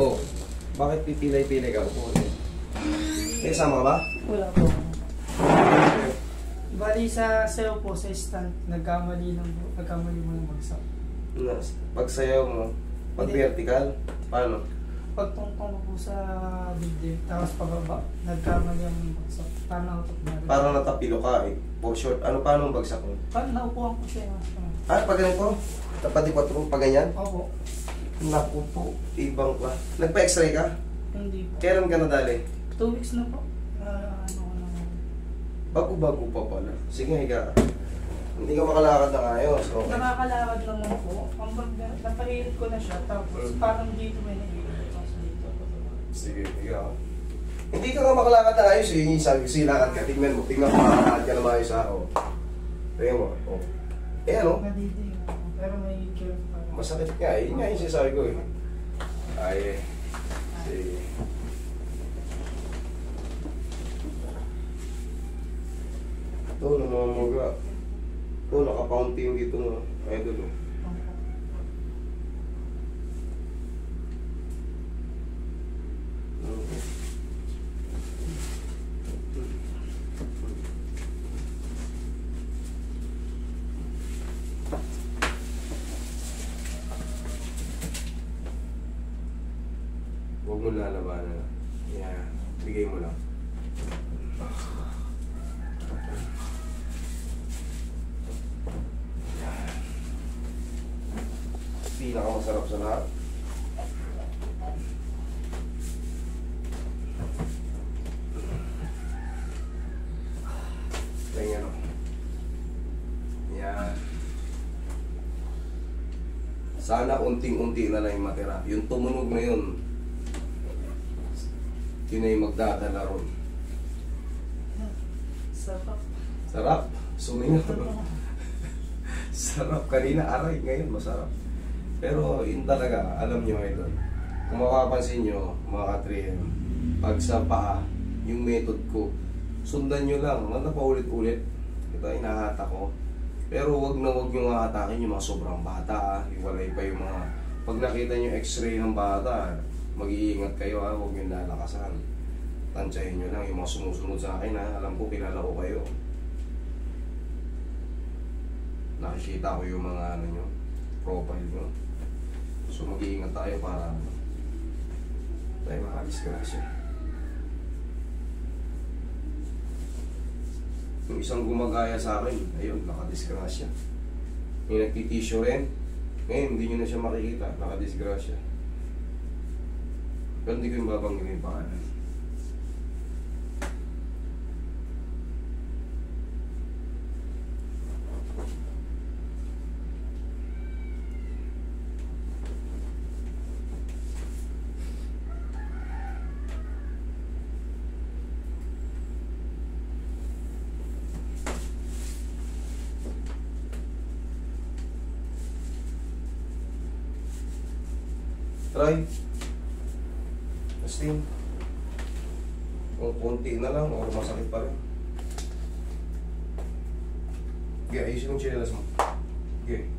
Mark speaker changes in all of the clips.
Speaker 1: Oh, bakit pipilay-pilay ka? Upo ulit. May sama ka ba?
Speaker 2: Wala po. Bali sa sayo po, sa stand, nagkamali mo ng bagsak.
Speaker 1: Pag sayaw mo, pag vertical, paano?
Speaker 2: Pagtungtong ko po sa dibdib, tapos pababa, nagkamali ang bagsak. Parang nautok na rin.
Speaker 1: Parang natapilo ka eh. For short, paano ang bagsak mo?
Speaker 2: Parang naupuan ko siya.
Speaker 1: Pag ganito? Tapati 4, pag ganyan?
Speaker 2: Opo.
Speaker 1: Naku po, ibang ka. Nagpa-x-ray ka?
Speaker 2: Hindi po.
Speaker 1: Kailan ka nadali?
Speaker 2: 2 weeks na po.
Speaker 1: Bago-bago pa pala. Sige, higa ka. Hindi ka makalakad ng ayos. Okay.
Speaker 2: Nakakalakad naman po. Napahilit ko na siya, tapos parang dito may nailit. Tapos dito.
Speaker 1: Sige, higa ka. Hindi ka nga makalakad ng ayos eh. Sabi ko, silakad ka. Tingnan mo mo, makalakad ka na maayos sa ako. Tingnan mo. Oh. Eh ano?
Speaker 2: Nadidig ako, pero may care pa.
Speaker 1: Masakit nga eh. Yun nga yung sinasabi ko eh. Ay eh. Sige. Ito, namamaga. Ito, nakapounty yung dito no. Idol. Huwag mo lalabanan. Yeah. Bigay mo lang. Pinakamasarap sa lahat. Ganyan o. Yan. Sana unting-unti na lang yung matira. Yung tumunog na yun, yun na yung magdadala ron.
Speaker 2: Sarap.
Speaker 1: Sarap. Sumingaw. Sarap. Kanina aray, ngayon masarap. Pero yun talaga, alam nyo ito. Kung makapansin nyo, mga ka-3M, pag sa paa, yung method ko, sundan nyo lang. Ano pa ulit-ulit? Ito, inahata ko. Pero wag na wag nyo hatakin yung mga sobrang bata. Iwalay pa yung mga... Pag nakita nyo x-ray ng bata, mag-iingat kayo ha, huwag nyo lalakasan. Tansyahin nyo lang yung mga sumusunod sa akin ha. Alam ko, kilala ko kayo. Nakikita ko yung mga ano nyo, profile nyo. So mag-iingat tayo para tayo makadisgrasya. Yung isang gumagaya sa akin, ayun, nakadisgrasya. Yung nagtitisyo rin, ngayon hindi nyo na siya makikita, nakadisgrasya. Pero hindi ko yung babanggin yung pangalan. Try. Testing. Kung konti na lang, o masakit pa rin. Okay, ayusin yung chinelas mo. Okay.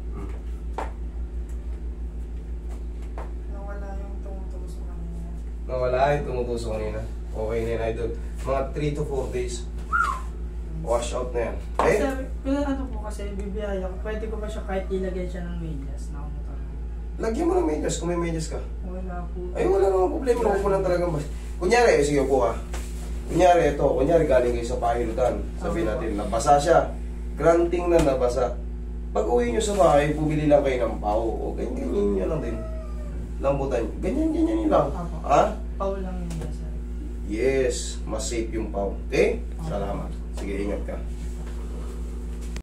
Speaker 2: Nawala yung tumutusok kanina.
Speaker 1: Nawala yung tumutusok kanina. Okay na yun, idol. Mga 3 to 4 days. Wash out na yan. Eh?
Speaker 2: Pero ano po kasi, bibiyaya ko, pwede ko ba siya kahit ilagay siya ng medyas na umutan?
Speaker 1: Lagyan mo ng medyas kung may medyas ka.
Speaker 2: Wala po.
Speaker 1: Ay, wala namang problema. Huwag mo lang talagang bas. Kunyari, sige po ha. Kunyari, ito. Kunyari, galing kayo sa pahilutan. Sabihin natin, nabasa siya. Granting na nabasa. Pag uwi nyo sa bahay, bumili lang kayo ng pao. O, ganyan nyo lang din. Lambutan. Ganyan nyo lang. Ha?
Speaker 2: Pao lang yung basa.
Speaker 1: Yes. Mas safe yung pao. Okay? Salamat. Sige, ingat ka.